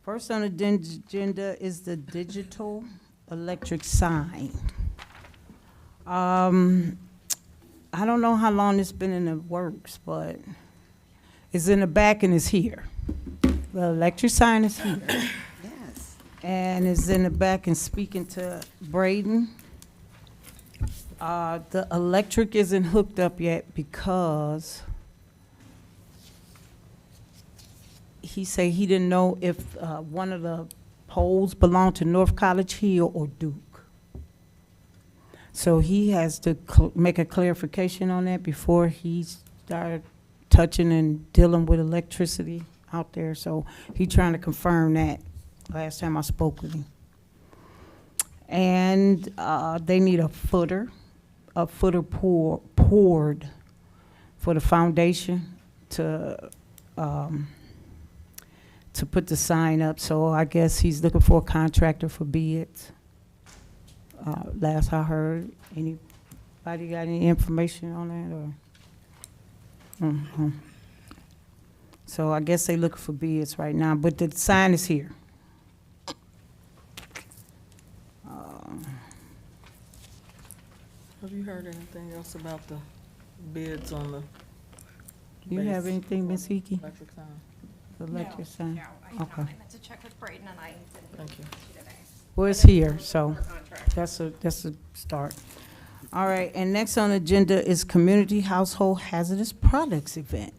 First on the agenda is the digital electric sign. I don't know how long it's been in the works, but it's in the back and it's here. The electric sign is here. Yes. And it's in the back and speaking to Braden. The electric isn't hooked up yet because he said he didn't know if one of the poles belonged to North College Hill or Duke. So he has to make a clarification on that before he started touching and dealing with electricity out there. So he trying to confirm that last time I spoke with him. And they need a footer poured for the foundation to put the sign up. So I guess he's looking for a contractor for bids. Last I heard, anybody got any information on that, or? So I guess they looking for bids right now, but the sign is here. Have you heard anything else about the bids on the You have base anything, Ms. Hickey? electric sign? The electric sign? No, I don't. Okay. I meant to check with Braden and I didn't. Thank you. Today. Well, it's here, so For contract. that's a start. All right, and next on the agenda is Community Household Hazardous Products Event.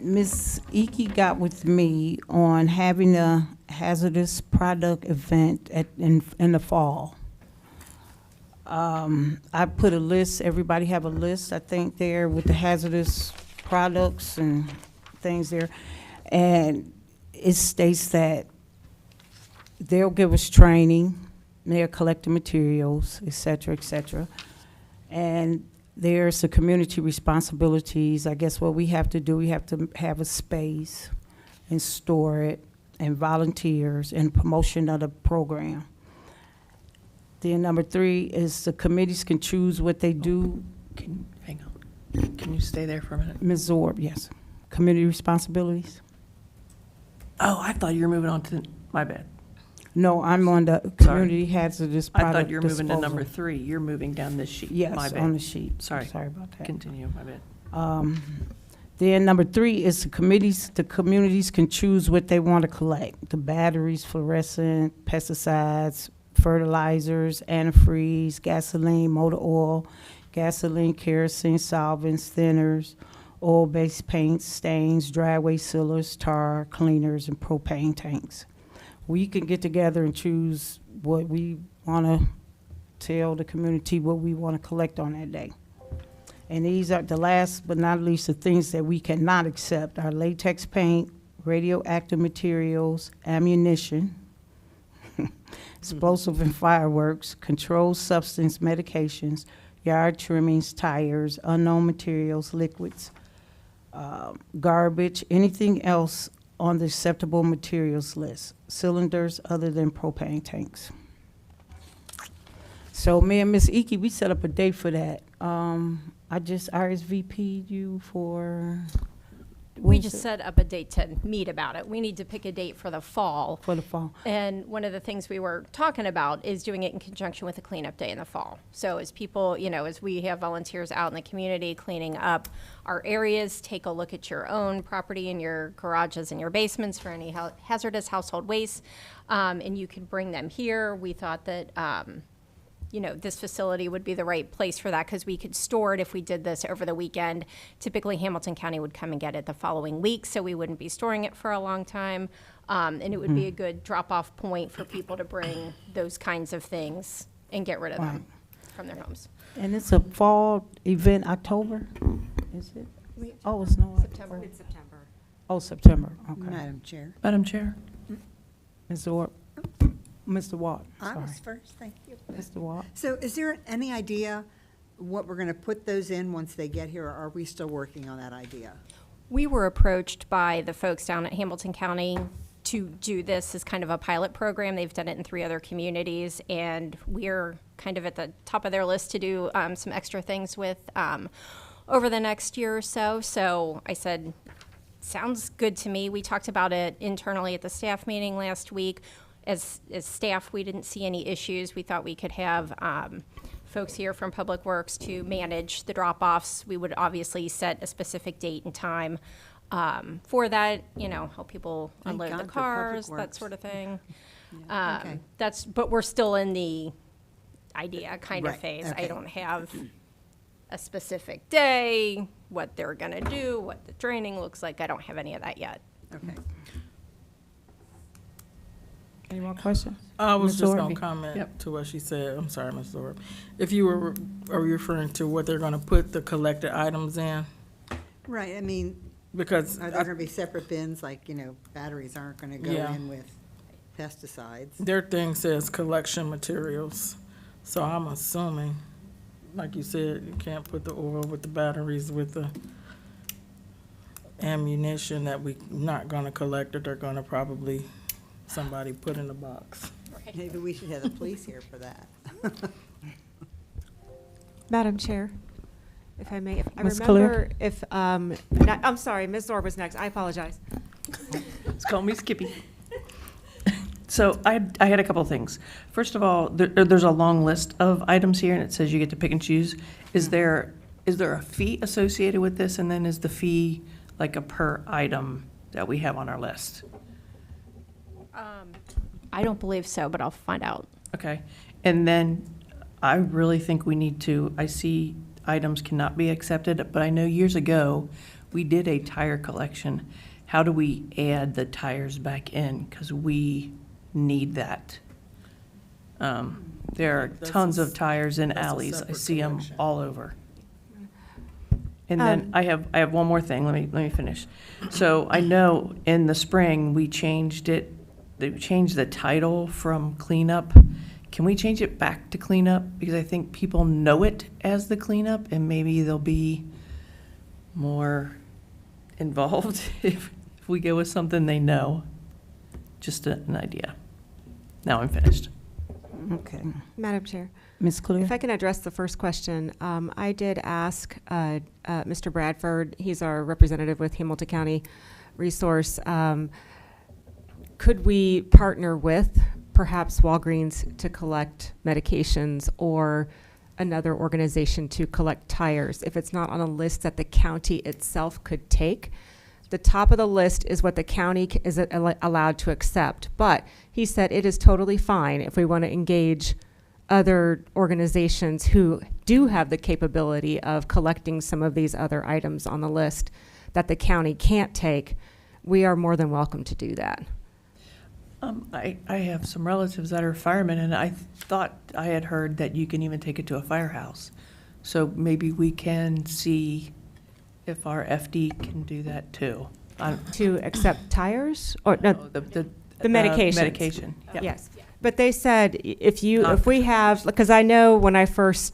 Ms. Iki got with me on having a hazardous product event in the fall. I put a list, everybody have a list, I think, there with the hazardous products and things there. And it states that they'll give us training, they'll collect the materials, et cetera, et cetera. And there's the community responsibilities. I guess what we have to do, we have to have a space and store it, and volunteers and promotion of the program. Then number 3 is the committees can choose what they do. Hang on. Can you stay there for a minute? Ms. Zorb, yes. Community responsibilities. Oh, I thought you were moving on to, my bad. No, I'm on the community hazardous I product thought you were moving to disposal. number 3. You're moving down this sheet. My Yes, bad. on the sheet. Sorry. Sorry about that. Continue, my bad. Then number 3 is the communities can choose what they want to collect. The batteries, fluorescent, pesticides, fertilizers, antifreeze, gasoline, motor oil, gasoline, kerosene, solvents, thinners, oil-based paints, stains, driveway sealers, tar, cleaners, and propane tanks. We can get together and choose what we want to tell the community what we want to collect on that day. And these are the last but not least the things that we cannot accept are latex paint, radioactive materials, ammunition, explosive and fireworks, controlled substance medications, yard trimmings, tires, unknown materials, liquids, garbage, anything else on the acceptable materials list, cylinders other than propane tanks. So me and Ms. Iki, we set up a date for that. I just RSVP'd you for. We just set up a date to meet about it. We need to pick a date for the fall. For the fall. And one of the things we were talking about is doing it in conjunction with a cleanup day in the fall. So as people, as we have volunteers out in the community cleaning up our areas, take a look at your own property and your garages and your basements for any hazardous household waste. And you could bring them here. We thought that, this facility would be the right place for that because we could store it if we did this over the weekend. Typically, Hamilton County would come and get it the following week, so we wouldn't be storing it for a long time. And it would be a good drop-off point for people to bring those kinds of things and get rid of them from their homes. And it's a fall event, October, is it? Oh, it's not. September. Mid-September. Oh, September, okay. Madam Chair. Madam Chair? Ms. Orr, Mr. Watt, I sorry. was first, thank you. Mr. Watt. So is there any idea what we're going to put those in once they get here, or are we still working on that idea? We were approached by the folks down at Hamilton County to do this as kind of a pilot program. They've done it in 3 other communities, and we're kind of at the top of their list to do some extra things with over the next year or so. So I said, sounds good to me. We talked about it internally at the staff meeting last week. As staff, we didn't see any issues. We thought we could have folks here from Public Works to manage the drop-offs. We would obviously set a specific date and time for that, help people Thank unload the God for Public cars, that Works. sort of thing. Okay. But we're still in the idea kind of Right, phase. I okay. don't have a specific day, what they're gonna do, what the training looks like. I don't have any of that yet. Okay. Any more questions? I was Ms. just Zorby? gonna comment Yep. to what she said. I'm sorry, Ms. Zorb. If you are you referring to what they're gonna put the collected items in? Right, I mean, Because are there going to be separate bins, like, batteries aren't going to go Yeah. in with pesticides? their thing says collection materials, so I'm assuming, like you said, you can't put the oil with the batteries with the ammunition that we not gonna collect, that they're gonna probably somebody put in the box. Maybe we should have the police here for that. Madam Chair, if I may, I Ms. Clear? remember if, I'm sorry, Ms. Zorb was next. I apologize. Just call me Skippy. So I had a couple of things. First of all, there's a long list of items here, and it says you get to pick and choose. Is there a fee associated with this, and then is the fee like a per item that we have on our list? I don't believe so, but I'll find out. Okay, and then I really think we need to, I see items cannot be accepted, but I know years ago, we did a tire collection. How do we add the tires back in? Because we need that. There are That's tons a- of tires in that's a alleys. I separate see them collection. all over. And then I have one more thing. Let me finish. So I know in the spring, we changed it, they changed the title from cleanup. Can we change it back to cleanup? Because I think people know it as the cleanup, and maybe they'll be more involved if we go with something they know. Just an idea. Now I'm finished. Okay. Madam Chair, Ms. Clear? if I can address the first question, I did ask Mr. Bradford, he's our representative with Hamilton County Resource, could we partner with perhaps Walgreens to collect medications or another organization to collect tires if it's not on a list that the county itself could take? The top of the list is what the county is allowed to accept, but he said it is totally fine if we want to engage other organizations who do have the capability of collecting some of these other items on the list that the county can't take. We are more than welcome to do that. I have some relatives that are firemen, and I thought I had heard that you can even take it to a firehouse. So maybe we can see if our FD can do that too. To accept tires or no, The medications. medication. Yeah. yes. But they said if we have, because I know when I first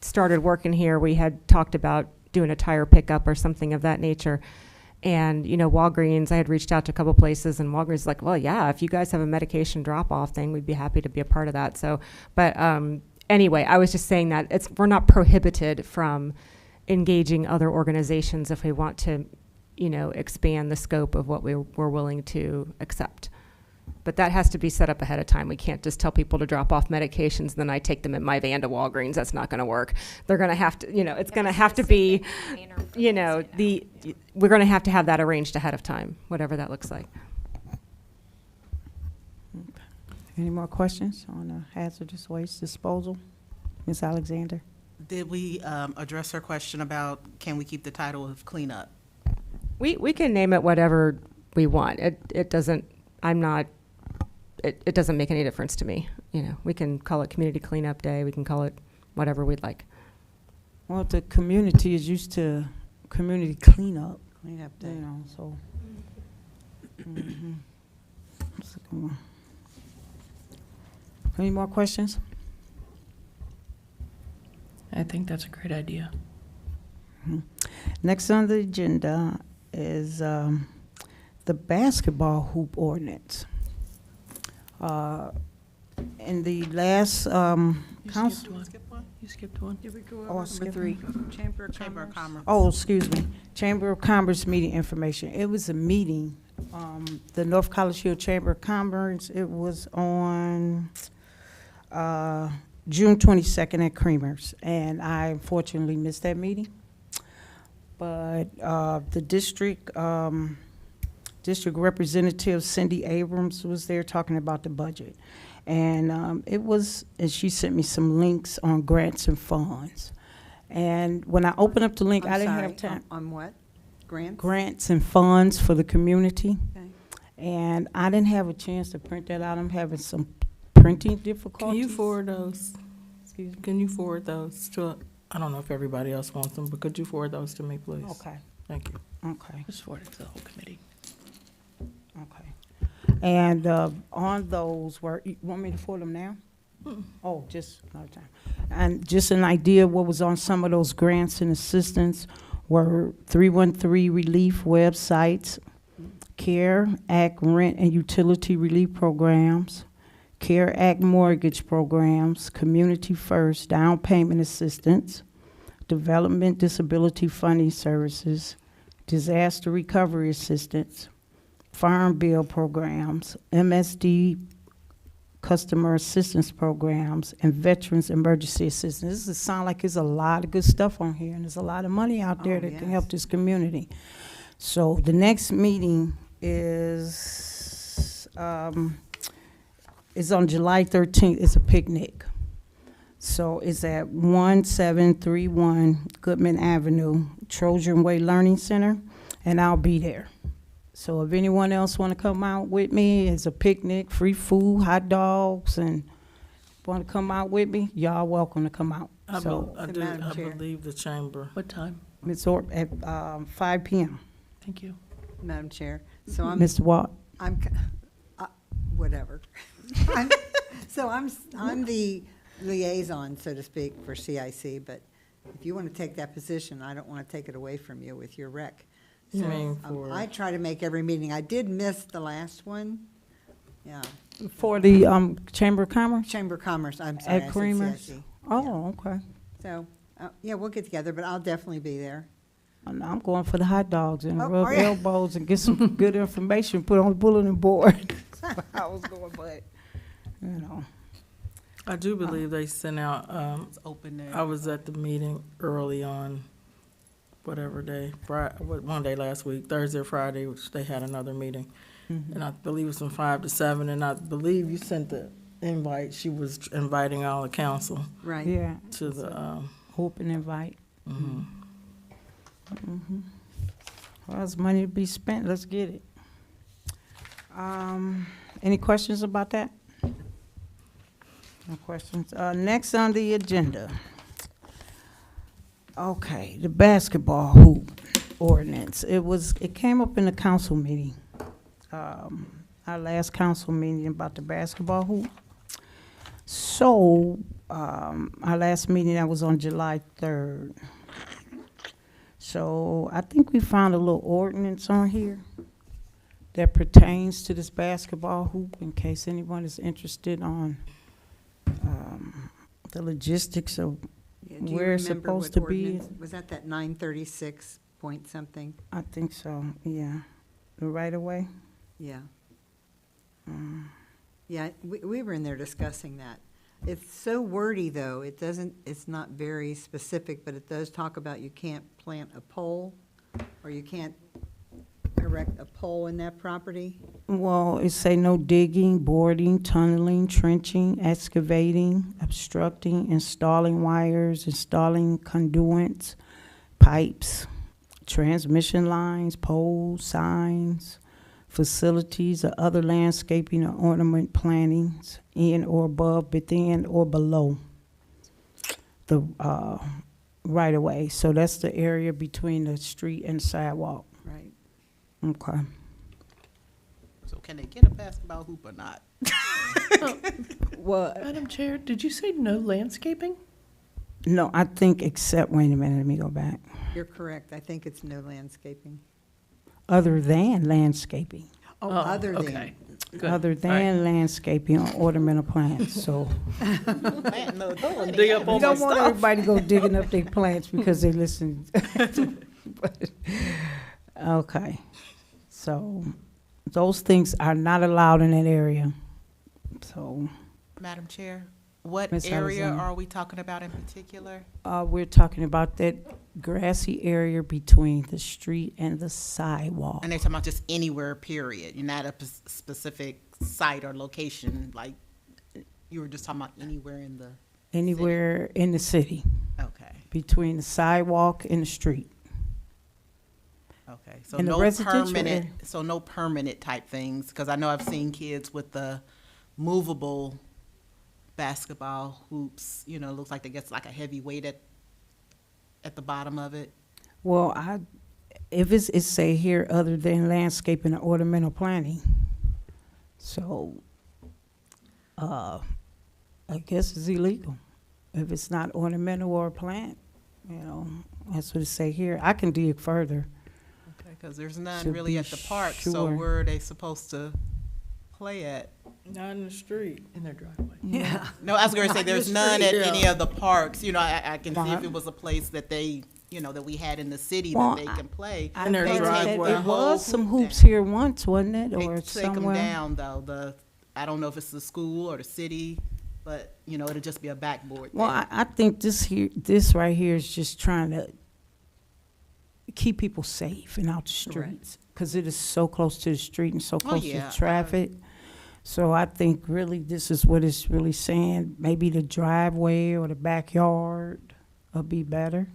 started working here, we had talked about doing a tire pickup or something of that nature. And, Walgreens, I had reached out to a couple places and Walgreens is like, well, yeah, if you guys have a medication drop-off thing, we'd be happy to be a part of that. So, but anyway, I was just saying that we're not prohibited from engaging other organizations if we want to, expand the scope of what we're willing to accept. But that has to be set up ahead of time. We can't just tell people to drop off medications, and then I take them in my van to Walgreens. That's not going to work. They're going to have to, it's going to have to be, we're going to have that arranged ahead of time, whatever that looks like. Any more questions on hazardous waste disposal? Ms. Alexander? Did we address her question about can we keep the title of cleanup? We can name it whatever we want. It doesn't, it doesn't make any difference to me. We can call it Community Cleanup Day. We can call it whatever we'd like. Well, the community is used to community cleanup, Cleanup day. so. Mhm. That's a good one. Any more questions? I think that's a great idea. Next on the agenda is the basketball hoop ordinance. In the last council, You skipped one. Did we go Oh, I over skipped number 3? Chamber of Chamber of Commerce? Commerce. Oh, excuse me, Chamber of Commerce meeting information. It was a meeting, the North College Hill Chamber of Commerce. It was on June 22nd at Creamer's, and I unfortunately missed that meeting. But the district representative Cindy Abrams was there talking about the budget. And and she sent me some links on grants and funds. And when I opened up the link, I I'm didn't sorry, have time. On what? Grants? Grants and funds for the community. Okay. And I didn't have a chance to print that out. I'm having some printing Can difficulties. you forward those? Excuse me? Can you forward those to, I don't know if everybody else wants them, but could you forward those to me, please? Okay, Thank you. okay, Just forward it to the whole committee. okay. And on those, you want me to forward them now? Oh, just another time. And just an idea what was on some of those grants and assistance were 313 relief websites, CARE Act rent and utility relief programs, CARE Act mortgage programs, Community First down payment assistance, Development Disability Funding Services, Disaster Recovery Assistance, Farm Bill programs, MSD customer assistance programs, and veterans emergency assistance. This sounds like there's a lot of good stuff on here, and there's a lot of money out there Oh, that can yes. help this community. So the next meeting is on July 13th. It's a picnic. So it's at 1731 Goodman Avenue, Trojan Way Learning Center, and I'll be there. So if anyone else want to come out with me, it's a picnic, free food, hot dogs, and want to come out with me, y'all welcome to come out. So I Madam Chair. believe the chamber. What time? Ms. Orp at 5 p.m. Thank you. Madam Chair, so I'm, Mr. Watt? whatever. So I'm the liaison, so to speak, for CIC, but if you want to take that position, I don't want to take it away from you with your rec. You So, mean for- I try to make every meeting. I did miss the last one. Yeah, For the Chamber of Commerce? Chamber of Commerce, I'm sorry. I At said Creamer's? CIC. Oh, okay. So, yeah, we'll get together, but I'll definitely be there. I'm going for the hot dogs and Oh, rub are you? elbows and get some good information put on the bulletin board. That's where I was going, but, you know. I do believe they sent out, It's open there. I was at the meeting early on, whatever day, one day last week, Thursday or Friday, which they had another meeting. And I believe it was from 5 to 7, and I believe you sent the invite. She was inviting all the council Right. Yeah, to the, hope and invite. mhm. Well, there's money to be spent, let's get it. Any questions about that? No questions. Next on the agenda. Okay, the basketball hoop ordinance. It came up in the council meeting, our last council meeting about the basketball hoop. So, our last meeting, that was on July 3rd. So I think we found a little ordinance on here that pertains to this basketball hoop, in case anyone is interested on the logistics of Yeah, do you where it's remember supposed what to be. ordinance- Was that 936 point something? I think so, yeah. The right of way? Yeah. Yeah, we were in there discussing that. It's so wordy, though. It's not very specific, but it does talk about you can't plant a pole, or you can't erect a pole in that property. Well, it say no digging, boarding, tunneling, trenching, excavating, obstructing, installing wires, installing conduits, pipes, transmission lines, poles, signs, facilities, or other landscaping or ornament plantings in or above, within or below the right of way. So that's the area between the street and sidewalk. Right. Okay. So can they get a basketball hoop or not? Well, Madam Chair, did you say no landscaping? No, I think except, wait a minute, let me go back. you're correct. I think it's no landscaping. Other than landscaping. Oh, Oh, other than. okay. Good. other than landscaping or ornamental plants, so. Man, no, Dig up all We my don't want stuff. everybody to go digging up their plants because they listen. But, okay, so those things are not allowed in that area, so. Madam Chair, what Ms. area Alexander. are we talking about in particular? We're talking about that grassy area between the street and the sidewalk. And they're talking about just anywhere, period. You're not a specific site or location, like, you were just talking about anywhere in the, Anywhere in the city, okay, between the sidewalk and the street. okay. So In the no residential permanent, area. so no permanent type things, because I know I've seen kids with the movable basketball hoops, you know, looks like they get like a heavy weight at the bottom of it. Well, if it's say here, other than landscaping and ornamental planting, so, I guess it's illegal. If it's not ornamental or a plant, you know, that's what it say here. I can dig further. Okay, because there's none To really be at the park, so sure. where are they supposed to play at? Not in the street. In their driveway. Yeah. No, I was going to say, there's none at street, any yeah. of the parks. You know, I can see if Right. it was a place that they, you know, that we had in the city Well, that they can play. I In their think that driveway. it was some Whole hoop hoops down. here once, wasn't it, They or take them somewhere? down, though. I don't know if it's the school or the city, but, you know, it'll just be a backboard Well, there. I think this right here is just trying to keep people safe and out the streets, because it is so close to the street and so close yeah, to traffic. So I think really this is what it's really saying. Maybe the driveway or the backyard will be better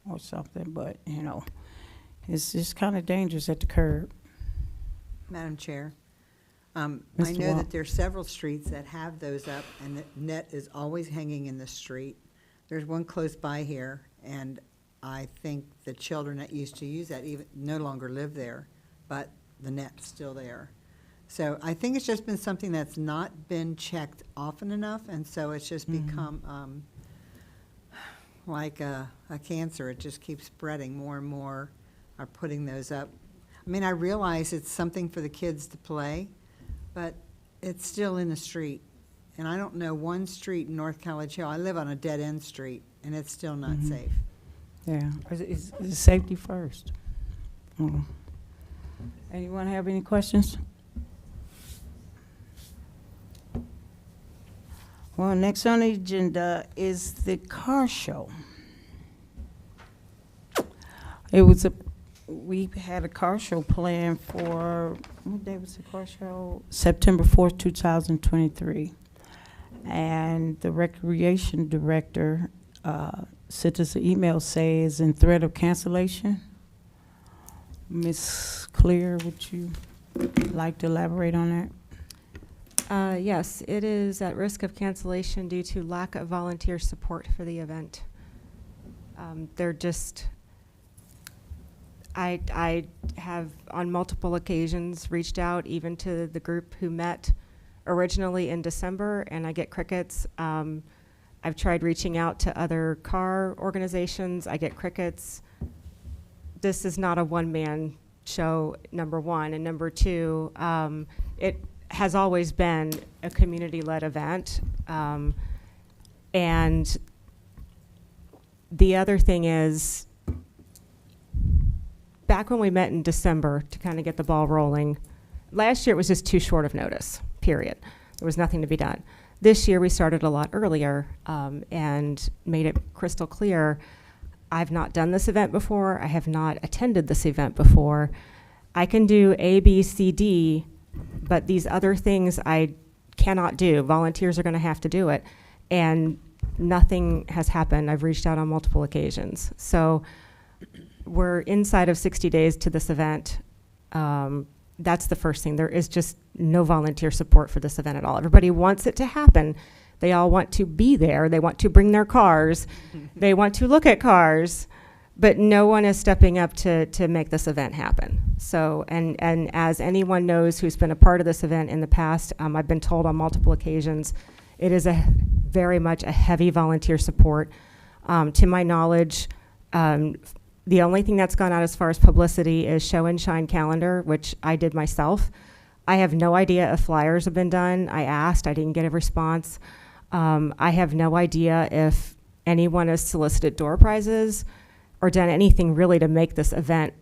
or something, but, you know, it's just kind of dangerous at the curb. Madam Chair, I Mr. know Wong. that there's several streets that have those up, and the net is always hanging in the street. There's one close by here, and I think the children that used to use that even no longer live there, but the net's still there. So I think it's just been something that's not been checked often enough, and so it's just become like a cancer. It just keeps spreading. More and more are putting those up. I mean, I realize it's something for the kids to play, but it's still in the street. And I don't know one street in North College Hill. I live on a dead-end street, and it's still not safe. Yeah, it's safety first. Anyone have any questions? Well, next on the agenda is the car show. We had a car show planned for, what day was the car show? September 4th, 2023. And the recreation director sent us an email saying it's in threat of cancellation. Ms. Clear, would you like to elaborate on that? Yes, it is at risk of cancellation due to lack of volunteer support for the event. They're just, I have on multiple occasions reached out even to the group who met originally in December, and I get crickets. I've tried reaching out to other car organizations. I get crickets. This is not a one-man show, number one. And number two, it has always been a community-led event. And the other thing is, back when we met in December to kind of get the ball rolling, last year it was just too short of notice, period. There was nothing to be done. This year we started a lot earlier and made it crystal clear, I've not done this event before, I have not attended this event before. I can do A, B, C, D, but these other things I cannot do. Volunteers are going to have to do it. And nothing has happened. I've reached out on multiple occasions. So we're inside of 60 days to this event. That's the first thing. There is just no volunteer support for this event at all. Everybody wants it to happen. They all want to be there. They want to bring their cars. They want to look at cars, but no one is stepping up to make this event happen. So, and as anyone knows who's been a part of this event in the past, I've been told on multiple occasions, it is very much a heavy volunteer support. To my knowledge, the only thing that's gone out as far as publicity is show and shine calendar, which I did myself. I have no idea if flyers have been done. I asked, I didn't get a response. I have no idea if anyone has solicited door prizes or done anything really to make this event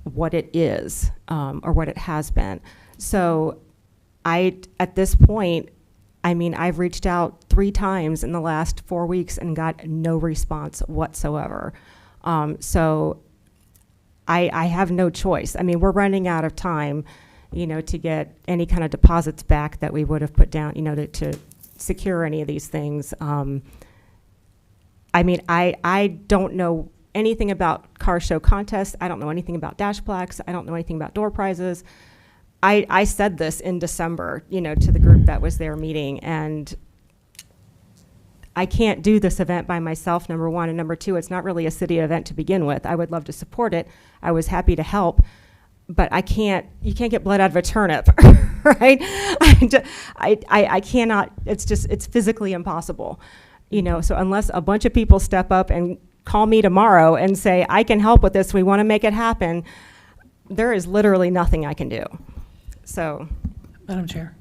what it is, or what it has been. So at this point, I mean, I've reached out 3 times in the last 4 weeks and got no response whatsoever. So I have no choice. I mean, we're running out of time, to get any kind of deposits back that we would have put down, to secure any of these things. I mean, I don't know anything about car show contests. I don't know anything about dash plaques. I don't know anything about door prizes. I said this in December, to the group that was there meeting, and I can't do this event by myself, number one, and number two, it's not really a city event to begin with. I would love to support it. I was happy to help, but you can't get blood out of a turnip, right? I cannot, it's physically impossible, so unless a bunch of people step up and call me tomorrow and say, I can help with this, we want to make it happen, there is literally nothing I can do. So. Madam Chair.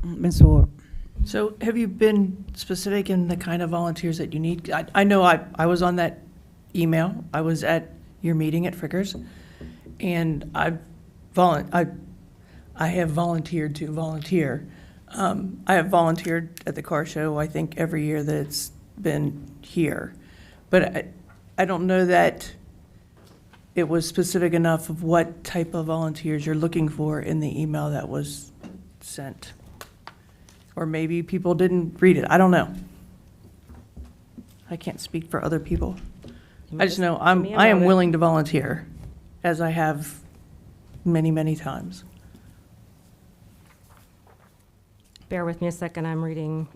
Ms. Orr. So have you been specific in the kind of volunteers that you need? I know I was on that email. I was at your meeting at Frickers, and I have volunteered to volunteer. I have volunteered at the car show, I think, every year that it's been here. But I don't know that it was specific enough of what type of volunteers you're looking for in the email that was sent. Or maybe people didn't read it. I don't know. I can't speak for other people. I just know I am willing to volunteer, as I have many, many times. Bear with me a second, I'm reading.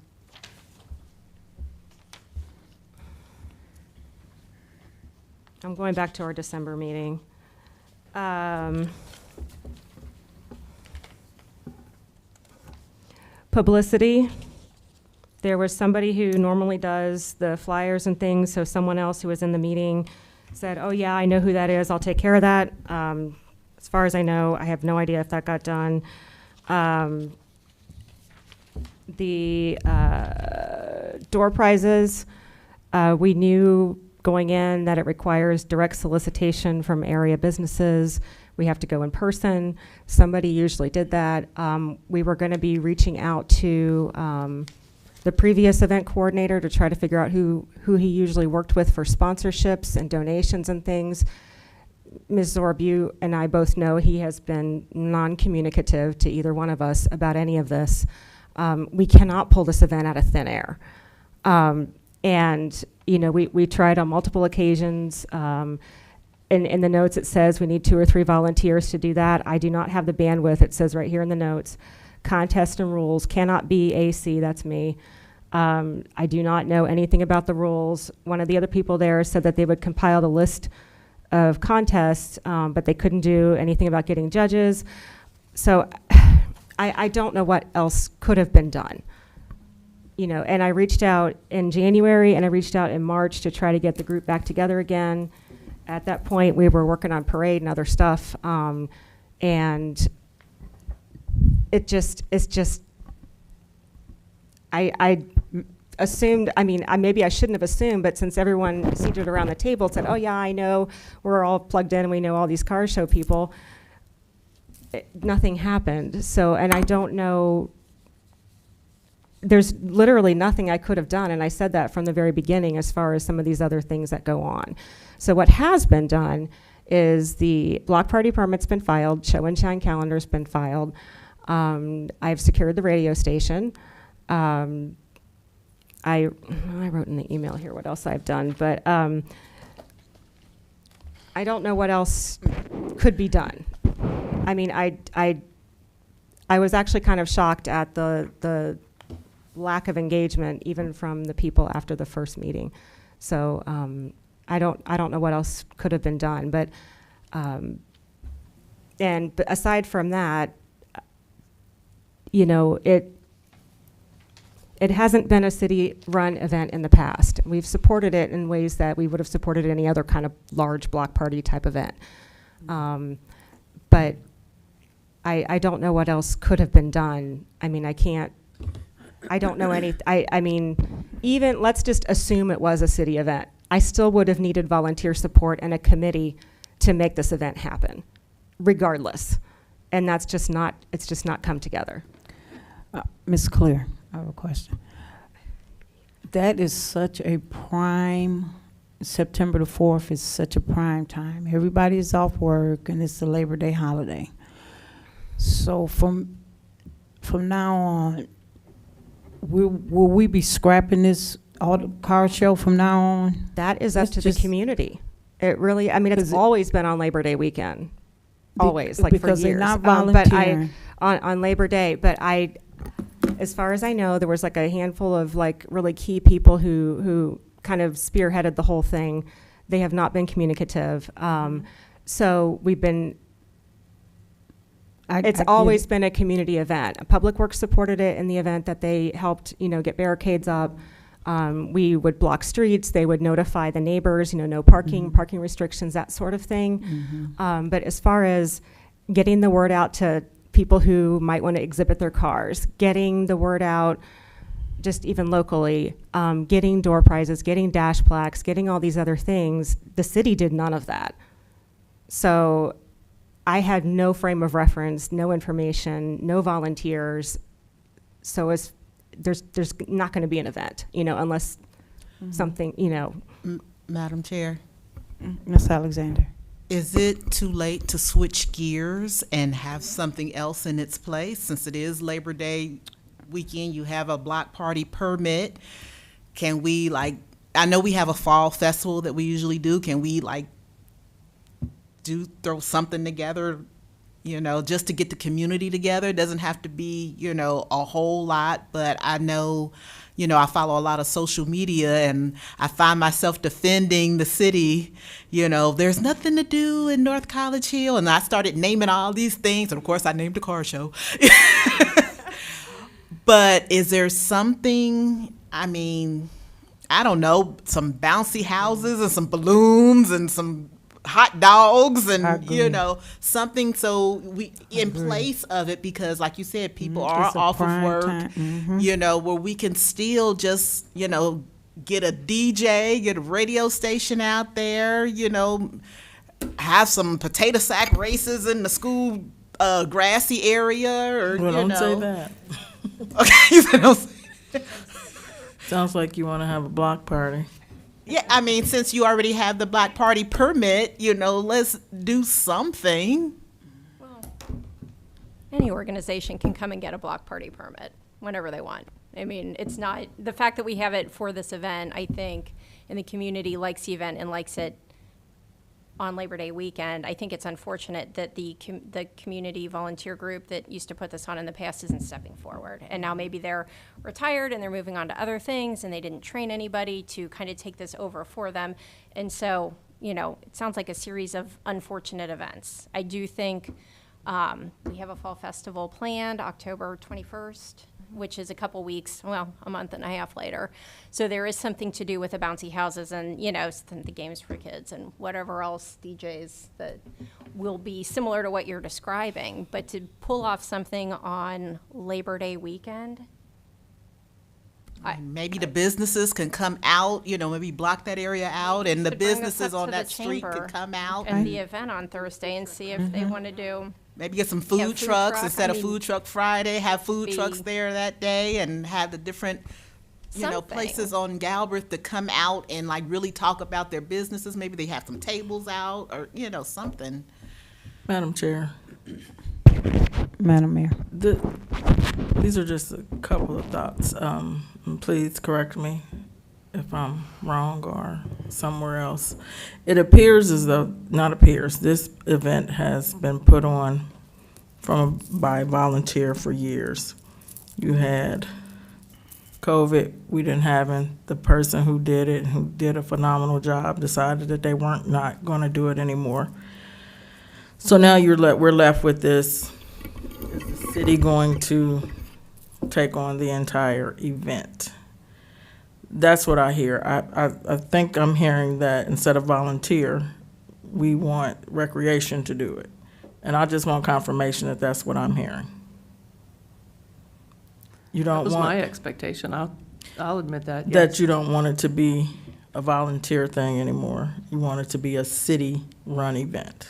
I'm going back to our December meeting. Publicity. There was somebody who normally does the flyers and things, so someone else who was in the meeting said, oh yeah, I know who that is, I'll take care of that. As far as I know, I have no idea if that got done. The door prizes, we knew going in that it requires direct solicitation from area businesses. We have to go in person. Somebody usually did that. We were going to be reaching out to the previous event coordinator to try to figure out who he usually worked with for sponsorships and donations and things. Ms. Zorb, you and I both know he has been non-communicative to either one of us about any of this. We cannot pull this event out of thin air. And, we tried on multiple occasions. In the notes, it says we need 2 or 3 volunteers to do that. I do not have the bandwidth. It says right here in the notes, contest and rules cannot be AC, that's me. I do not know anything about the rules. One of the other people there said that they would compile the list of contests, but they couldn't do anything about getting judges. So I don't know what else could have been done. And I reached out in January and I reached out in March to try to get the group back together again. At that point, we were working on parade and other stuff. And it's just, I assumed, maybe I shouldn't have assumed, but since everyone seated around the table said, oh yeah, I know, we're all plugged in and we know all these car show people, nothing happened. So, and I don't know, there's literally nothing I could have done, and I said that from the very beginning as far as some of these other things that go on. So what has been done is the block party permit's been filed, show and shine calendar's been filed. I've secured the radio station. I wrote in the email here what else I've done, but I don't know what else could be done. I was actually kind of shocked at the lack of engagement even from the people after the first meeting. So I don't know what else could have been done, but aside from that, it hasn't been a city-run event in the past. We've supported it in ways that we would have supported any other kind of large block party type event. But I don't know what else could have been done. I mean, I don't know any, I mean, even, let's just assume it was a city event. I still would have needed volunteer support and a committee to make this event happen, regardless. And that's just not, it's just not come together. Ms. Clear, I have a question. That is such a prime, September the 4th is such a prime time. Everybody is off work and it's the Labor Day holiday. So from now on, will we be scrapping this auto car show from now on? That is up It's to the just- community. It really, I mean, it's Is it- always been on Labor Day weekend. Be- Always, like for because they're years. not But volunteering. on Labor Day, but as far as I know, there was like a handful of like really key people who kind of spearheaded the whole thing. They have not been communicative. So we've been, it's I get always it. been a community event. Public Works supported it in the event that they helped, get barricades up. We would block streets. They would notify the neighbors, no parking, parking restrictions, that sort of thing. But as far as getting the word out to people who might want to exhibit their cars, getting the word out just even locally, getting door prizes, getting dash plaques, getting all these other things, the city did none of that. So I had no frame of reference, no information, no volunteers. So there's not going to be an event, unless something, Madam Chair, Ms. Alexander. is it too late to switch gears and have something else in its place? Since it is Labor Day weekend, you have a block party permit. Can we, I know we have a fall festival that we usually do. Can we throw something together, just to get the community together? It doesn't have to be, a whole lot, but I know, I follow a lot of social media and I find myself defending the city, there's nothing to do in North College Hill. And I started naming all these things. And of course I named the car show. But is there something, I don't know, some bouncy houses and some balloons and some hot dogs I and agree. something so we in place of it, because like you said, people are It's a off of prime work, time. where we can still just get a DJ, get a radio station out there, have some potato sack races in the school grassy area, or Well, don't say that. Okay, you said don't say. Sounds like you want to have a block party. Yeah, since you already have the block party permit, let's do something. Well, any organization can come and get a block party permit whenever they want. It's not, the fact that we have it for this event, I think, and the community likes the event and likes it on Labor Day weekend. I think it's unfortunate that the community volunteer group that used to put this on in the past isn't stepping forward. And now maybe they're retired and they're moving on to other things and they didn't train anybody to kind of take this over for them. And so, it sounds like a series of unfortunate events. I do think we have a fall festival planned October 21st, which is a couple weeks, well, a month and a half later. So there is something to do with the bouncy houses and, the games for kids and whatever else DJs that will be similar to what you're describing. But to pull off something on Labor Day weekend, Maybe the businesses can come out, maybe block that area out, and the could bring this businesses up on to that the street chamber could come out. and the event on Thursday and see if they want to do. Maybe get some Yeah, food food trucks truck, instead I of mean, Food Truck Friday, have food be- trucks there that day, and have the different, Something. places on Galbraith to come out and really talk about their businesses. Maybe they have some tables out, or, something. Madam Chair, Madam Mayor. these are just a couple of thoughts. And please correct me if I'm wrong or somewhere else. It appears as though, not appears, this event has been put on by a volunteer for years. You had COVID, we didn't have it. The person who did it, who did a phenomenal job, decided that they weren't not going to do it anymore. So now we're left with this. Is the city going to take on the entire event? That's what I hear. I think I'm hearing that instead of volunteer, we want recreation to do it. And I just want confirmation that that's what I'm hearing. You That don't was my want, expectation. I'll admit that, that yes. you don't want it to be a volunteer thing anymore. You want it to be a city-run event.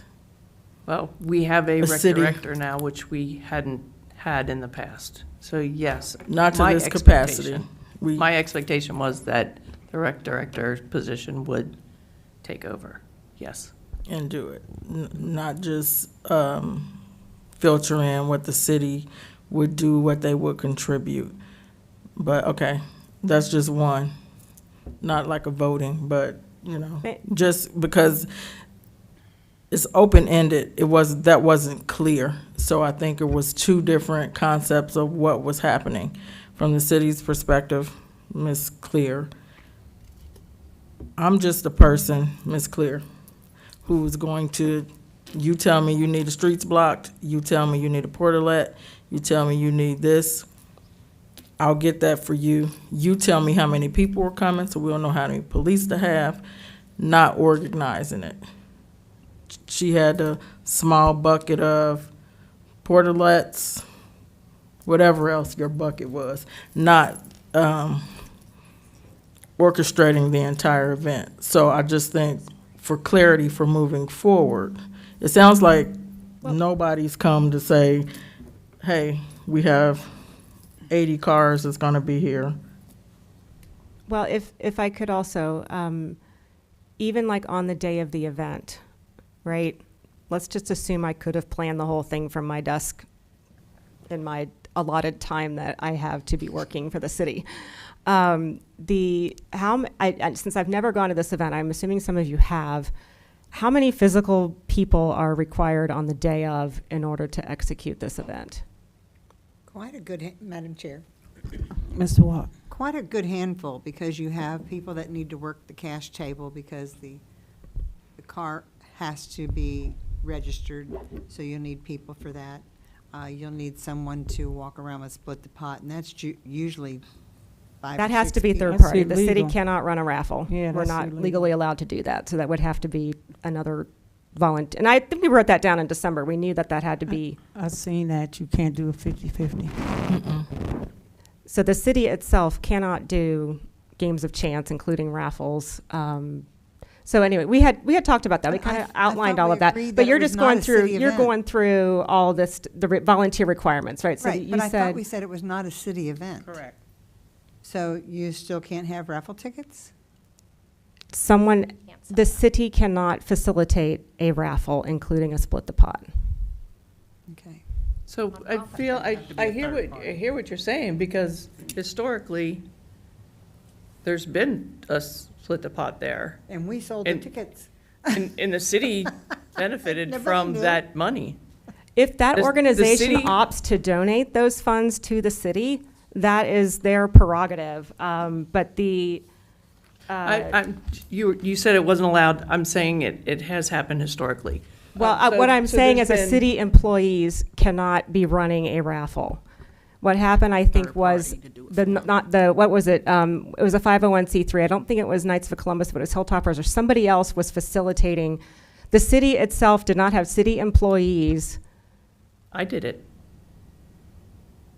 Well, we have a A rec city- director now, which we hadn't had in the past. So yes. Not to my this capacity. expectation- We, My expectation was that the rec director position would take over, yes. and do it, not just filter in what the city would do, what they would contribute. But, okay, that's just one, not like a voting, but, you know, just because it's open-ended, that wasn't clear. So I think it was two different concepts of what was happening. From the city's perspective, Ms. Clear, I'm just a person, Ms. Clear, who's going to, you tell me you need the streets blocked, you tell me you need a portalet, you tell me you need this, I'll get that for you. You tell me how many people are coming, so we'll know how many police to have, not organizing it. She had a small bucket of portalets, whatever else your bucket was, not orchestrating the entire event. So I just think for clarity for moving forward, it sounds like nobody's come to say, hey, we have 80 cars that's gonna be here. Well, if I could also, even like on the day of the event, right? Let's just assume I could have planned the whole thing from my desk in my allotted time that I have to be working for the city. Since I've never gone to this event, I'm assuming some of you have. How many physical people are required on the day of in order to execute this event? Quite a good, Madam Chair, Mr. Watt. quite a good handful, because you have people that need to work the cash table because the car has to be registered, so you'll need people for that. You'll need someone to walk around with split the pot, and that's usually 5 That or has 6 to be people. third That's party. The city illegal. cannot run a raffle. Yeah, We're that's not illegal. legally allowed to do that, so that would have to be another volunteer. And I think we wrote that down in December. We knew that had to be. I seen that you can't do a 50-50. So the city itself cannot do games of chance, including raffles. So anyway, we had talked about that. We kind of I outlined thought all we of that. agreed But that you're it was just not going a through. city You're event. going through all this, volunteer requirements, right? So Right, you but I said thought we said it was not a city event. Correct. So you still can't have raffle tickets? the city cannot facilitate a raffle, including a split the pot. Okay. So I feel, I hear what you're saying, because historically, there's been a split the pot there. And we sold the And- tickets. And the city benefited Nobody from knew. that money. If that The organization city- opts to donate those funds to the city, that is their prerogative. But the, You said it wasn't allowed. I'm saying it has happened historically. what I'm So saying is there's that been- city employees cannot be running a raffle. What happened, I think, Third was party to do it the, for them. not the, what was it? It was a 501c3. I don't think it was Knights of Columbus, but it was Hilltoppers, or somebody else was facilitating. The city itself did not have city employees. I did it.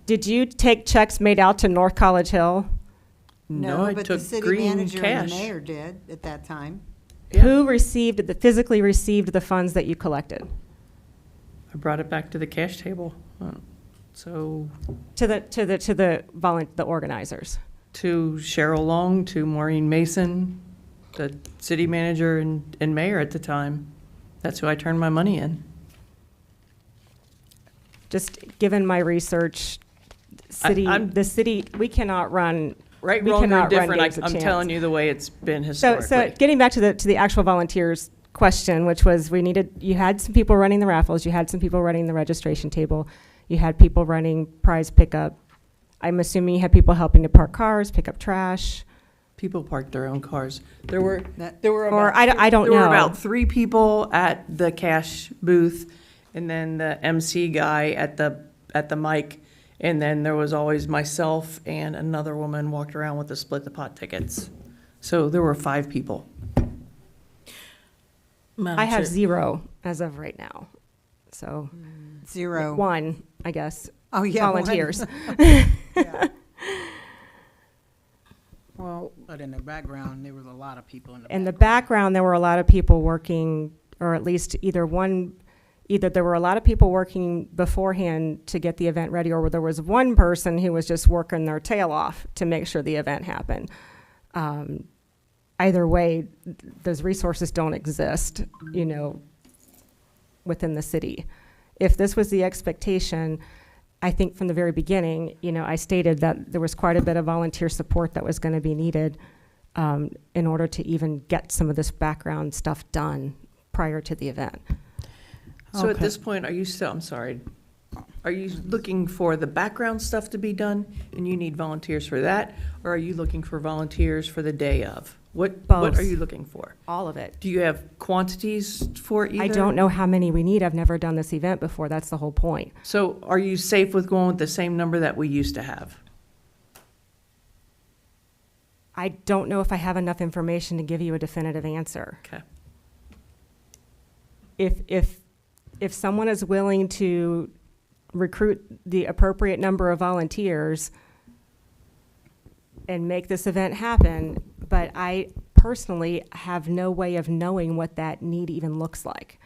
Did you take checks made out to North College Hill? No, I but the took city green manager and cash. the mayor did at that time. Yeah. Who physically received the funds that you collected? I brought it back to the cash table. So To the organizers. to Cheryl Long, to Maureen Mason, the city manager and mayor at the time. That's who I turned my money in. Just given my research, I'm- the city, we cannot run. Right, we wrong, or cannot run indifferent, games of I'm chance. telling you the way it's been So historically. getting back to the actual volunteers question, which was you had some people running the raffles, you had some people running the registration table, you had people running prize pickup. I'm assuming you had people helping to park cars, pick up trash. People parked their own cars. There were Or I don't There were know. about 3 people at the cash booth, and then the MC guy at the mic, and then there was always myself and another woman walked around with the split the pot tickets. So there were 5 people. Madam I have Chair. 0 as of right now. So, Zero. one, I guess, Oh, yeah. one. volunteers. Yeah. Well, But in the background, there was a lot of people in the In the background. background, there were a lot of people working, or at least either there were a lot of people working beforehand to get the event ready, or there was one person who was just working their tail off to make sure the event happened. Either way, those resources don't exist, within the city. If this was the expectation, I think from the very beginning, I stated that there was quite a bit of volunteer support that was going to be needed in order to even get some of this background stuff done prior to the event. So at Okay. this point, I'm sorry, are you looking for the background stuff to be done and you need volunteers for that? Or are you looking for volunteers for the day of? What Both. are you looking for? All of it. Do you have quantities for either? I don't know how many we need. I've never done this event before. That's the whole point. So are you safe with going with the same number that we used to have? I don't know if I have enough information to give you a definitive answer. Okay. If someone is willing to recruit the appropriate number of volunteers and make this event happen, but I personally have no way of knowing what that need even looks like.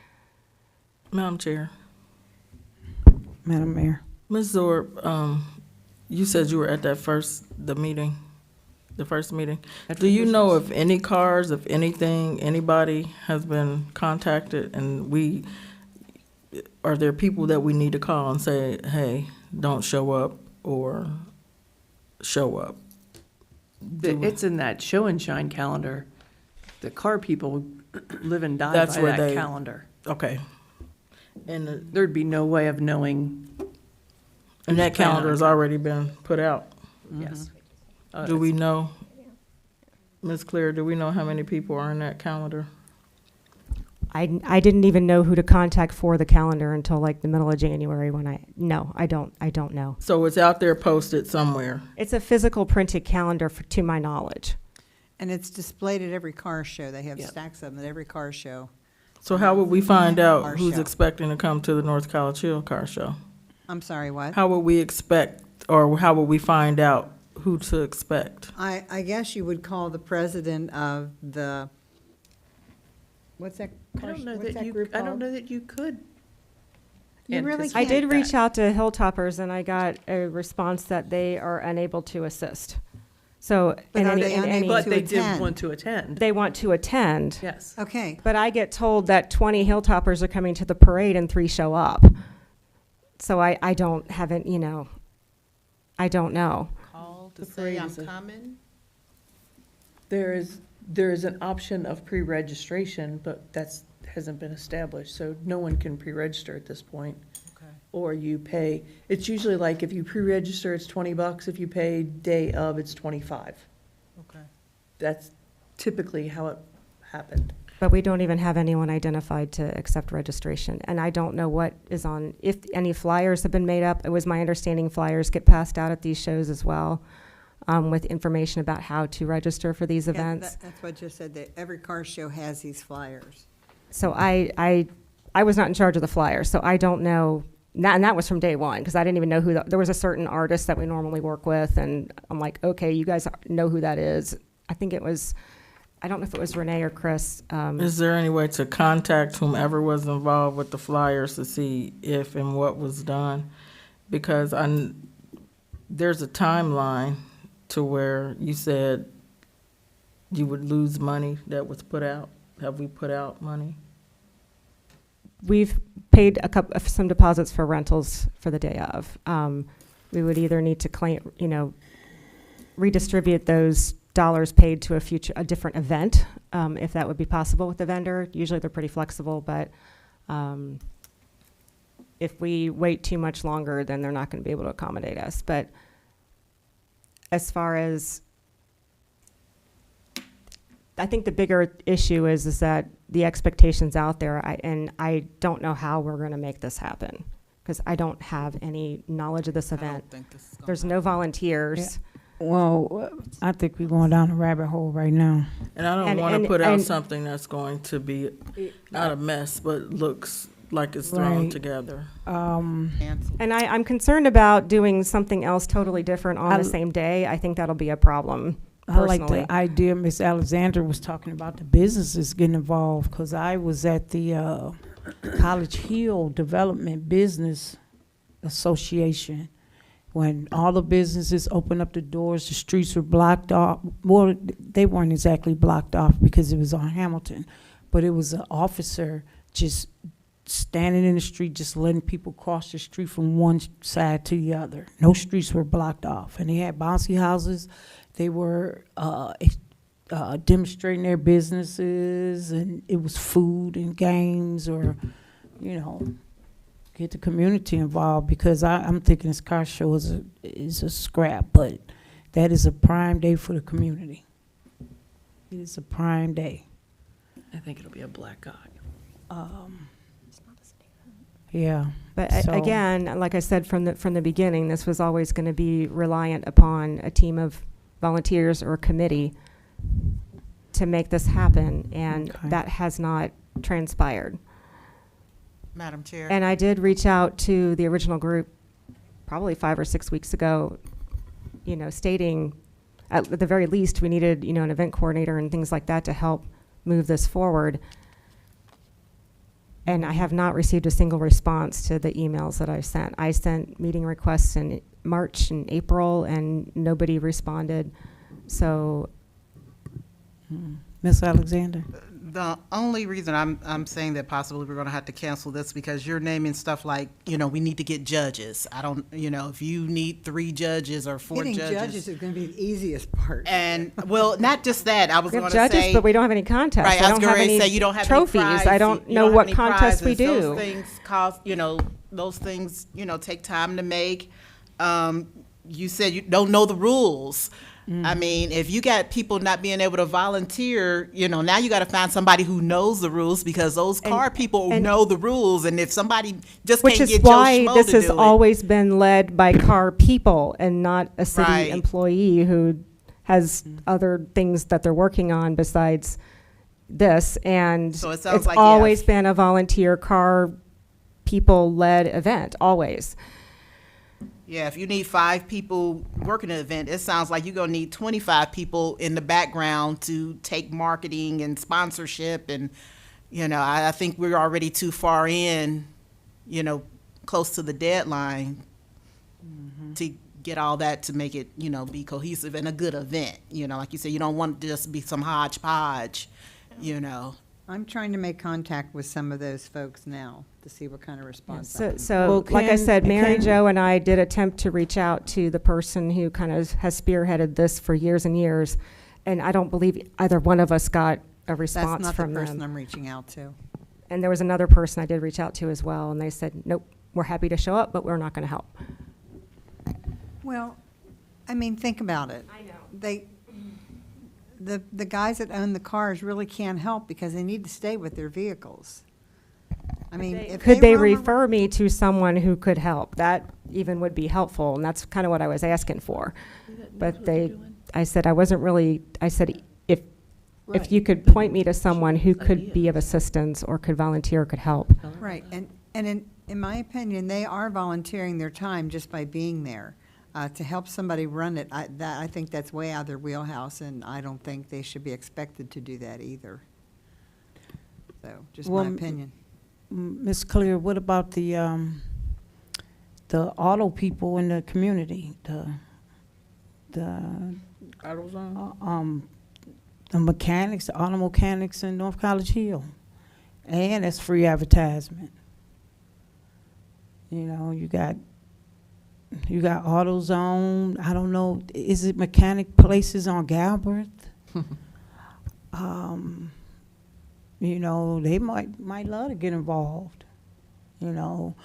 Madam Chair. Madam Mayor. Ms. Zorb, you said you were at that first meeting. Do you know if any cars, if anything, anybody has been contacted and are there people that we need to call and say, hey, don't show up or show up? It's in that show and shine calendar. The car people live and die That's by where that calendar. Okay. And There'd be no way of knowing, that calendar has already been put out. yes. Do we know, Ms. Clear, do we know how many people are in that calendar? I didn't even know who to contact for the calendar until like the middle of January I don't know. So it's out there posted somewhere. It's a physical printed calendar to my knowledge. And it's displayed at every car show. They have Yep. stacks of them at every car show. So how would we find out Car who's show. expecting to come to the North College Hill Car Show? I'm sorry, what? How would we expect, or how would we find out who to expect? I guess you would call the president of the, what's that? I don't know what's that you, group I don't called? know that you could. You really anticipate I did can't. reach that. out to Hilltoppers and I got a response that they are unable to assist. So, But are they unable But to they did attend? want to attend. they want to attend. Yes. Okay, But I get told that 20 Hilltoppers are coming to the parade and 3 show up. So I haven't, I don't know. Call to The say parade I'm is a- coming. There is an option of pre-registration, but hasn't been established, so no one can pre-register at this point. Okay. Or you pay, it's usually like if you pre-register, it's $20. If you pay day of, it's 25. Okay. That's typically how it happened. But we don't even have anyone identified to accept registration. And I don't know what is on, if any flyers have been made up. It was my understanding flyers get passed out at these shows as well, with information about how to register for these Yeah, events. that's what I just said, that every car show has these flyers. So I was not in charge of the flyers, so I don't know. And that was from day one, because I didn't even know who, there was a certain artist that we normally work with, and I'm like, okay, you guys know who that is. I think it was, I don't know if it was Renee or Chris. Is there any way to contact whomever was involved with the flyers to see if and what was done? Because there's a timeline to where you said you would lose money that was put out. Have we put out money? We've paid some deposits for rentals for the day of. We would either need to claim, redistribute those dollars paid to a different event, if that would be possible with the vendor. Usually they're pretty flexible, but if we wait too much longer, then they're not going to be able to accommodate us. But as far as, I think the bigger issue is that the expectations out there, and I don't know how we're going to make this happen, because I don't have any knowledge of this I event. don't think this is gonna There's no volunteers. Well, I think we're going down a rabbit hole right now. And I don't And- want and- to put out and- something that's going to be not a mess, but looks like it's thrown Right. together. Cancel. And I'm concerned about doing something else totally different on I- the same day. I think that'll be a problem, I like personally. the idea Miss Alexander was talking about, the businesses getting involved, because I was at the College Hill Development Business Association when all the businesses opened up the doors, the streets were blocked off. Well, they weren't exactly blocked off because it was on Hamilton, but it was an officer just standing in the street, just letting people cross the street from one side to the other. No streets were blocked off, and they had bouncy houses. They were demonstrating their businesses, and it was food and games, or, you know, get the community involved, because I'm thinking this car show is a scrap, but that is a prime day for the community. It is a prime day. I think it'll be a black eye. Yeah. But So- again, like I said from the beginning, this was always going to be reliant upon a team of volunteers or a committee to make this happen, and Okay. that has not transpired. Madam Chair. And I did reach out to the original group probably 5 or 6 weeks ago, you know, stating at the very least we needed, you know, an event coordinator and things like that to help move this forward. And I have not received a single response to the emails that I sent. I sent meeting requests in March and April, and nobody responded. So Miss Alexander? The only reason I'm saying that possibly we're gonna have to cancel this, because you're naming stuff like, you know, we need to get judges. I don't, you know, if you need 3 judges or 4 Getting judges. judges is gonna be the easiest part. And, well, not just that, I was we gonna have judges, say. but we don't have any contests. Right, I I was don't going have to any say, you don't have trophies. any prizes. I don't You know have what any contests we prizes. do. Those things cost, you know, those things, you know, take time to make. You said you don't know the rules. I mean, if you got people not being able to volunteer, you know, now you got to find somebody who knows the rules, because those car people and- know the rules. And if somebody just Which can't is get Joe why Schmo this to has do it. always been led by car people and not a city Right. employee who has other things that they're working on besides this. And So it sounds it's like, yeah. always been a volunteer car people-led event, always. Yeah, if you need 5 people working an event, it sounds like you're gonna need 25 people in the background to take marketing and sponsorship, and, you know, I think we're already too far in, you know, close to the deadline to get all that to make it, you know, be cohesive and a good event. You know, like you said, you don't want it to just be some hodgepodge, you know. I'm trying to make contact with some of those folks now to see what kind of response. I So, can- so Well, like I said, Mary can- Jo and I did attempt to reach out to the person who kind of has spearheaded this for years and years, and I don't believe either one of us got a That's response not the from person them. I'm reaching out to. And there was another person I did reach out to as well, and they said, nope, we're happy to show up, but we're not going to help. Well, I mean, think about it. I know. The guys that own the cars really can't help because they need to stay with their vehicles. I mean, if Could they roam ar- refer me to someone who could help? That even would be helpful, and that's kind of what I was asking for. But I said, if you could point me to someone who could be of assistance or could volunteer or could help. Right, and in my opinion, they are volunteering their time just by being there. To help somebody run it, I think that's way out of their wheelhouse, and I don't think they should be expected to do that either. So, just Well, my opinion. Ms. Clear, what about the auto people in the community, the mechanics, the auto mechanics in North College Hill? And that's free advertisement. You know, you got AutoZone, I don't know, is it mechanic places on Galbraith? You know, they might love to get involved. You know,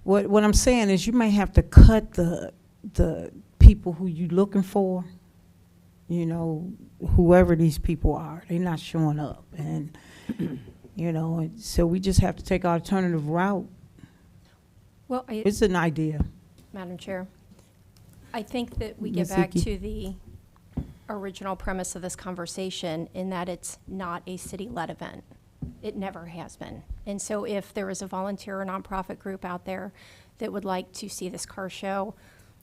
what I'm saying is you may have to cut the people who you looking for. You know, whoever these people are, they're not showing up, and you know, and so we just have to take an alternative route. Well, It's an idea. Madam Chair, I think that we get Ms. back Hickey. to the original premise of this conversation in that it's not a city-led event. It never has been. And so if there is a volunteer or nonprofit group out there that would like to see this car show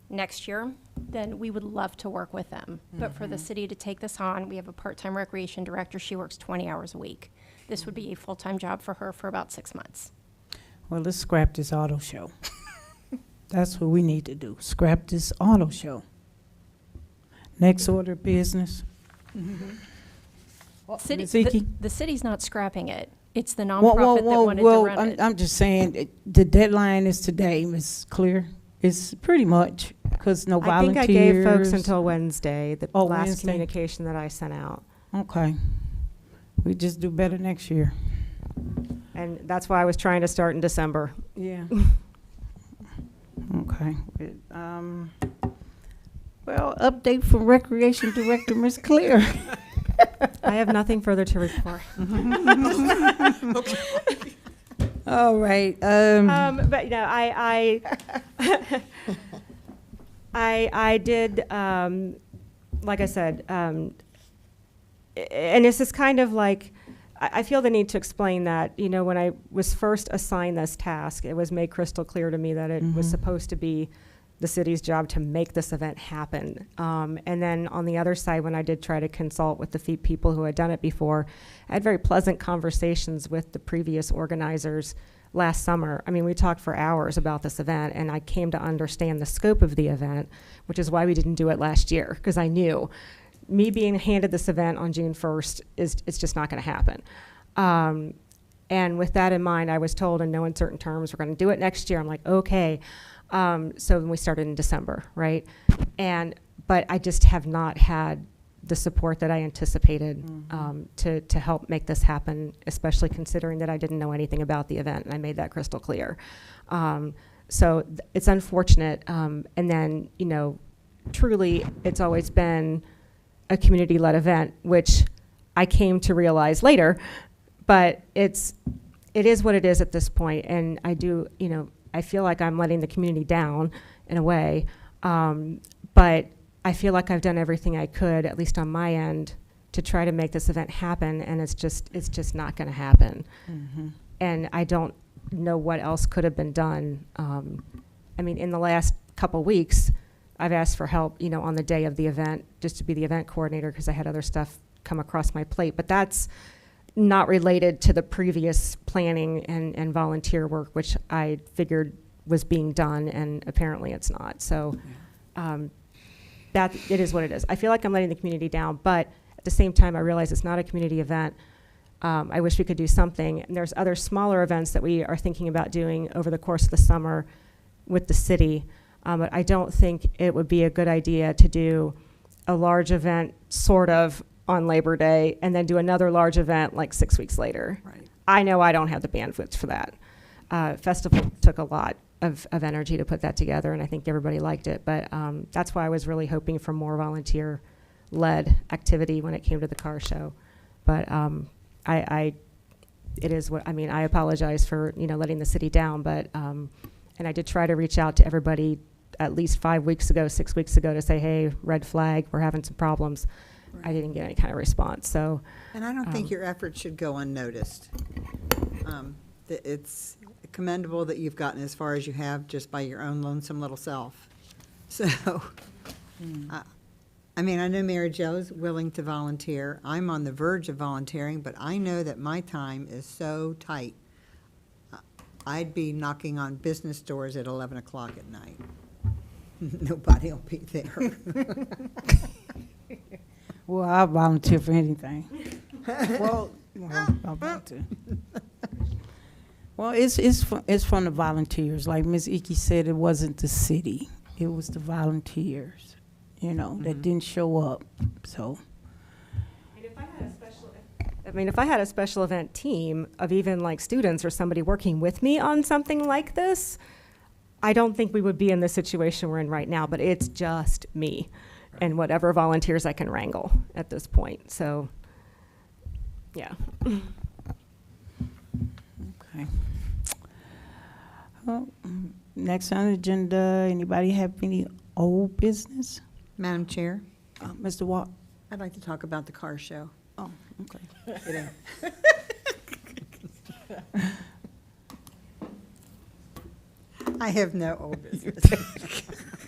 next year, then we would love to work with them. But for the city to take this on, we have a part-time recreation director. She works 20 hours a week. This would be a full-time job for her for about 6 months. Well, let's scrap this auto show. That's what we need to do, scrap this auto show. Next order of business. City, Ms. Icky? the city's not scrapping it. It's the Whoa, whoa, nonprofit that whoa, wanted to whoa, run it. I'm just saying, the deadline is today, Ms. Clear. It's pretty much, because no I volunteers. think I gave folks until Wednesday, the Oh, last Wednesday. communication that I sent out. Okay. We just do better next year. And that's why I was trying to start in December. Yeah. Okay. Well, update from Recreation Director, Ms. Clear. I have nothing further to report. All right. But, you know, I did, like I said, and this is kind of like, I feel the need to explain that, you know, when I was first assigned this task, it was made crystal clear to me that it was supposed to be the city's job to make this event happen. And then on the other side, when I did try to consult with the people who had done it before, I had very pleasant conversations with the previous organizers last summer. I mean, we talked for hours about this event, and I came to understand the scope of the event, which is why we didn't do it last year, because I knew me being handed this event on June 1st it's just not going to happen. And with that in mind, I was told in no uncertain terms, we're going to do it next year. I'm like, okay. So we started in December, right? But I just have not had the support that I anticipated to help make this happen, especially considering that I didn't know anything about the event, and I made that crystal clear. So it's unfortunate. And then, you know, truly, it's always been a community-led event, which I came to realize later, but it is what it is at this point. And I do, you know, I feel like I'm letting the community down in a way, but I feel like I've done everything I could, at least on my end, to try to make this event happen, and it's just not going to happen. And I don't know what else could have been done. I mean, in the last couple weeks, I've asked for help, you know, on the day of the event, just to be the event coordinator, because I had other stuff come across my plate. But that's not related to the previous planning and volunteer work, which I figured was being done, and apparently it's not. So that it is what it is. I feel like I'm letting the community down, but at the same time, I realize it's not a community event. I wish we could do something. And there's other smaller events that we are thinking about doing over the course of the summer with the city. But I don't think it would be a good idea to do a large event sort of on Labor Day and then do another large event like 6 weeks later. Right. I know I don't have the bandwidth for that. Festival took a lot of energy to put that together, and I think everybody liked it. But that's why I was really hoping for more volunteer-led activity when it came to the car show. But it is what, I mean, I apologize for, you know, letting the city down, but, and I did try to reach out to everybody at least 5 weeks ago, 6 weeks ago to say, hey, red flag, we're having some problems. Right. I didn't get any kind of response, so. And I don't think your efforts should go unnoticed. It's commendable that you've gotten as far as you have just by your own lonesome little self. So, I mean, I know Mary Jo's willing to volunteer. I'm on the verge of volunteering, but I know that my time is so tight. I'd be knocking on business doors at 11 o'clock at night. Nobody will be there. Well, I'll volunteer for anything. Well, I'll volunteer. Well, it's from the volunteers. Like Ms. Icky said, it wasn't the city. It was the volunteers, you know, that didn't show up, so. If I had a special event team of even like students or somebody working with me on something like this, I don't think we would be in the situation we're in right now, but it's just me and whatever volunteers I can wrangle at this point. So, yeah. Okay. Well, next on the agenda, anybody have any old business? Madam Chair, Mr. Watt? I'd like to talk about the car show. Oh, okay. Kidding. I have no old business.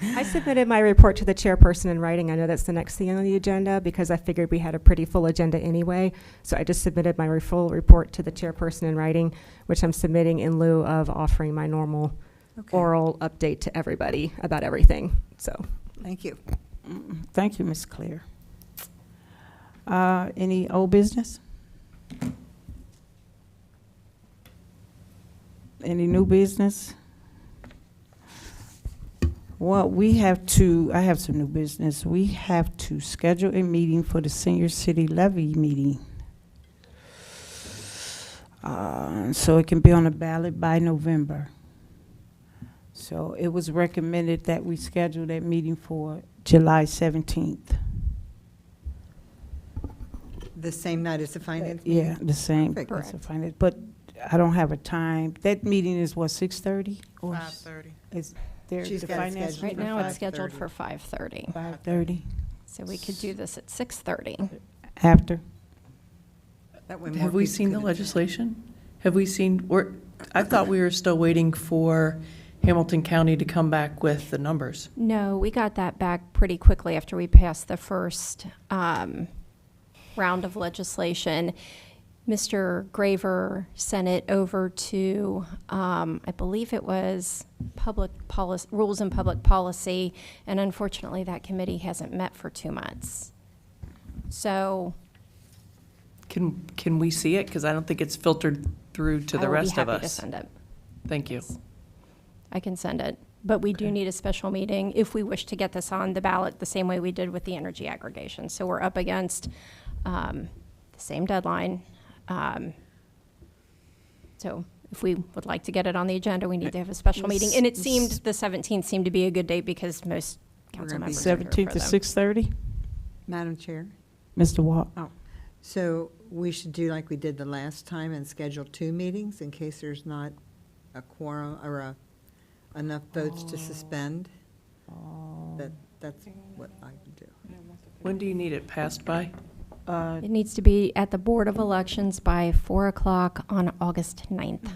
I submitted my report to the chairperson in writing. I know that's the next thing on the agenda because I figured we had a pretty full agenda anyway. So I just submitted my full report to the chairperson in writing, which I'm submitting in lieu of offering my normal Okay. oral update to everybody about everything. So Thank you. Thank you, Ms. Claire. Any old business? Any new business? Well, I have some new business. We have to schedule a meeting for the senior city levy meeting. So it can be on the ballot by November. So it was recommended that we schedule that meeting for July 17th. The same night as the finance meeting? Yeah, the same. Perfect. That's the finance, but I don't have a time. That meeting is what, 6:30? Or 5:30. is there She's the got it finance? scheduled Right for now, it's scheduled 5:30. for 5:30. 5:30 So we could do this at 6:30. after? That way more Have we people seen can the attend. legislation? Have we seen, I thought we were still waiting for Hamilton County to come back with the numbers. No, we got that back pretty quickly after we passed the first round of legislation. Mr. Graver sent it over to, I believe it was Public Policy, Rules and Public Policy, and unfortunately, that committee hasn't met for 2 months. So Can we see it? Because I don't think it's filtered through to the rest of I will be happy to us. send it. Thank you. I can send it. But we do need a special meeting if we wish to get this on the ballot the same way we did with the energy aggregation. So we're up against the same deadline. So if we would like to get it on the agenda, we need to have a special meeting. And it seemed, the 17th seemed to be a good date because most council gonna be members are here 17th for to them. 6:30? Madam Chair, Mr. Watt? so we should do like we did the last time and schedule 2 meetings in case there's not a quorum or enough votes to suspend? That's what I would do. When do you need it passed by? It needs to be at the Board of Elections by 4 o'clock on August 9th.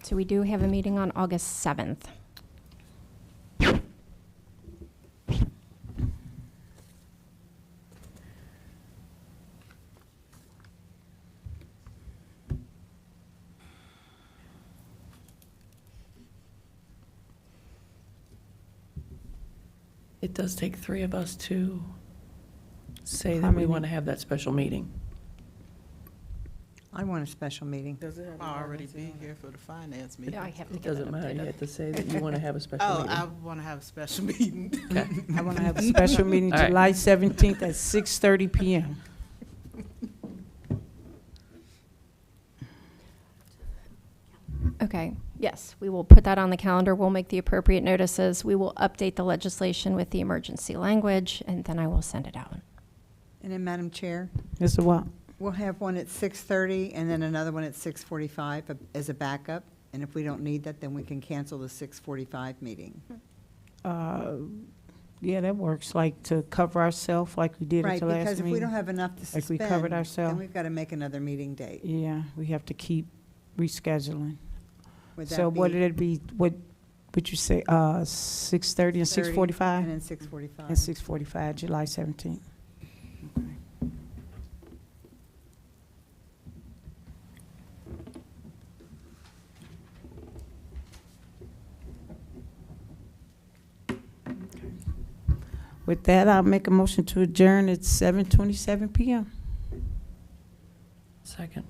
So we do have a meeting on August 7th. It does take 3 of us to say How that we many? want to have that special meeting. I want a special meeting. I'll already be here for the finance meeting. I have to It get that doesn't matter. You updated. have to say that you want to have a special Oh, meeting. I want to have a special meeting. Okay. I want to have a special meeting All right. July 17th at 6:30 PM. Okay, yes, we will put that on the calendar. We'll make the appropriate notices. We will update the legislation with the emergency language, and then I will send it out. And then, Madam Chair, Mr. Watt? we'll have one at 6:30 and then another one at 6:45 as a backup. And if we don't need that, then we can cancel the 6:45 meeting. Yeah, that works, like to cover ourselves like we did at Right, the last meeting. because if we don't have enough to Like we suspend, covered then ourselves. we've got to make another meeting date. Yeah, we have to keep rescheduling. Would that So what be did it be, what would you say, 6:30 and 6:30 6:45? And then 6:45. And 6:45, July 17th. With that, I'll make a motion to adjourn at 7:27 PM. Second.